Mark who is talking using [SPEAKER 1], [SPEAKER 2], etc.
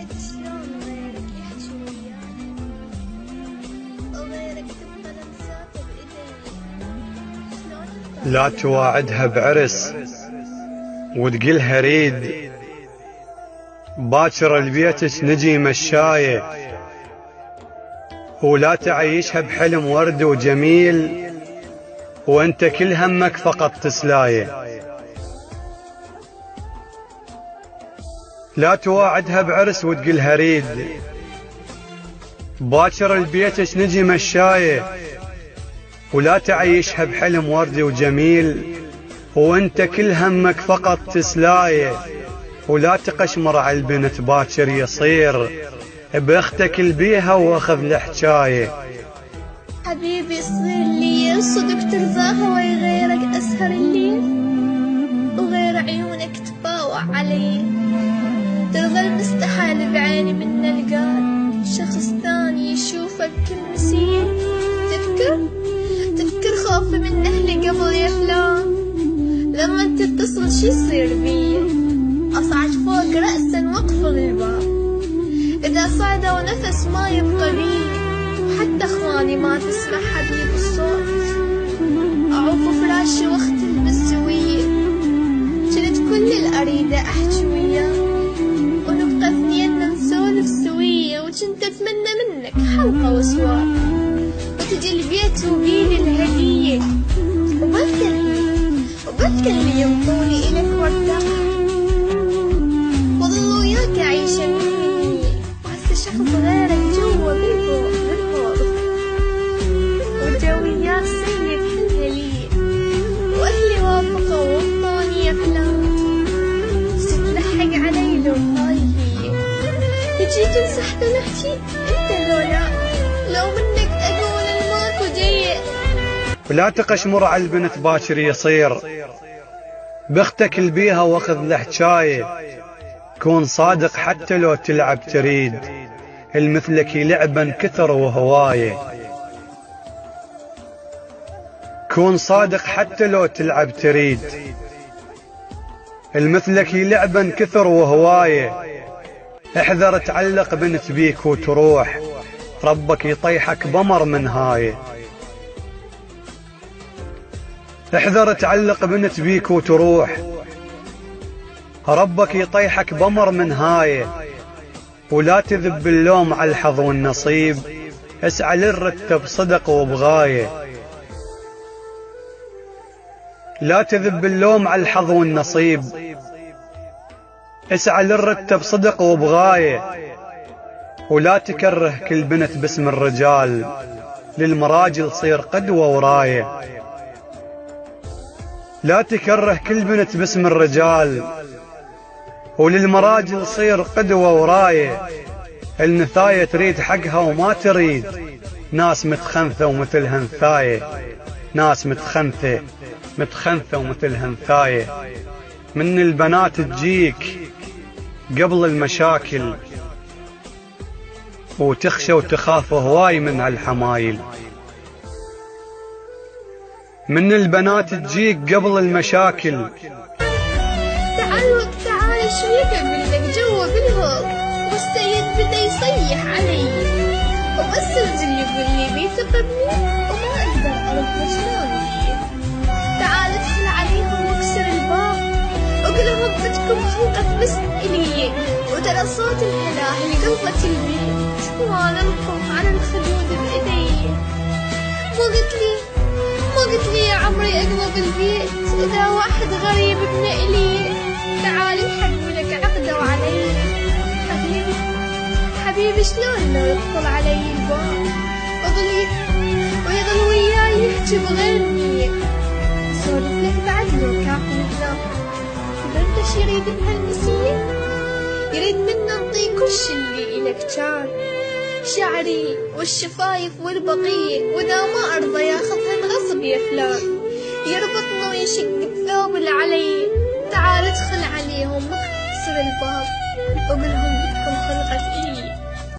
[SPEAKER 1] شلون غيرك يحكي وياي وغيرك تبقى لمساته بإيدي شلون
[SPEAKER 2] لا تواعدها بعرس وتقلها ريد، باكر لبيتك نجي مشاية، ولا تعيشها بحلم ورد وجميل وانت كل همك فقط تسلاية. لا تواعدها بعرس وتقلها ريد، باكر لبيتك نجي مشاية، ولا تعيشها بحلم ورد وجميل وانت كل همك فقط تسلاية. ولا تقشمر على البنت باكر يصير، باختك البيها واخذ الحجاية.
[SPEAKER 1] حبيبي يصير لي صدق ترضاها ويا غيرك أسهر الليل، وغير عيونك تباوع علي، ترضى المستحيل بعيني من القال شخص ثاني يشوفك كل مسير. تذكر خوفي من أهلي قبل يا فلان، لما انت تتصل شي يصير بي، أصعد فوق رأسا واقفل الباب، إذا صعدوا نفس ما يبقى بي، حتى اخواني ما تسمع حبيب الصوت، اعوف فراشي واختل بالسوية، كنت كل الاريدة احكي وياه، ونبقى اثنيننا نسولف سوية، وكنت اتمنى منك حلقة وسوار، وتجي البيت وبيلي الهدية، وبلكن لي ينطوني الك وارتاح، وظل وياك اعيش مني، وهسه شخص غيرك جوا بالغرف، وجويات سيء كلها لي، واهلي وافقوا وانطوني يا فلان، ستلحق علي لو هاي هي، تجي تنصح نحكي انت لولا، لو منك اقول الماكو جيء.
[SPEAKER 2] ولا تقشمر على البنت باكر يصير، باختك البيها واخذ الحجاية، كون صادق حتى لو تلعب تريد، المثلك لعبا كثر وهواية. كون صادق حتى لو تلعب تريد، المثلك لعبا كثر وهواية. احذر تعلق بنت بيك وتروح، ربك يطيحك بمر من هاية. احذر تعلق بنت بيك وتروح، ربك يطيحك بمر من هاية. ولا تذب اللوم على الحظ والنصيب، اسعى للرتب صدق وبغاية. لا تذب اللوم على الحظ والنصيب، اسعى للرتب صدق وبغاية. ولا تكره كل بنت باسم الرجال، للمراجل صير قدوة وراية. لا تكره كل بنت باسم الرجال، وللمراجل صير قدوة وراية. النثاية تريد حقها وما تريد ناس متخنثة ومثلها نثاية، ناس متخنثة ومثلها نثاية. من البنات تجيك قبل المشاكل، وتخشى وتخاف هواي من هالحمايل. من البنات تجيك قبل المشاكل.
[SPEAKER 1] تعال شويك اقول لك جوا بالهول، والسيد بدا يصيح علي، وبس الرجل يقول لي بيثقبني وما اقدر ارد شلون. تعال ادخل عليهم واكسر الباب، وقل لهم بدكم خلقت بس الي، وترى صوت الهلاهل قلبة البيت، وانا انقف على الخدود بايدي. مو قلت لي يا عمري اقلب البيت، اذا واحد غريب ابن الي، تعال الحق ولك عقده علي. حبيبي شلون لو يدخل علي الباب ويظل وياي يحكي بغير نية، سولف لك بعد لو كافي نتلاقى. برد شي يريد بهالنسية، يريد منا نطي كل شي اللي إلك كان، شعري والشفايف والبقية، واذا ما ارضى ياخذها الغصب يا فلان، يربطنا ويشق الثوب اللي علي. تعال ادخل عليهم واكسر الباب، وقلهم بدكم خلقت إلي.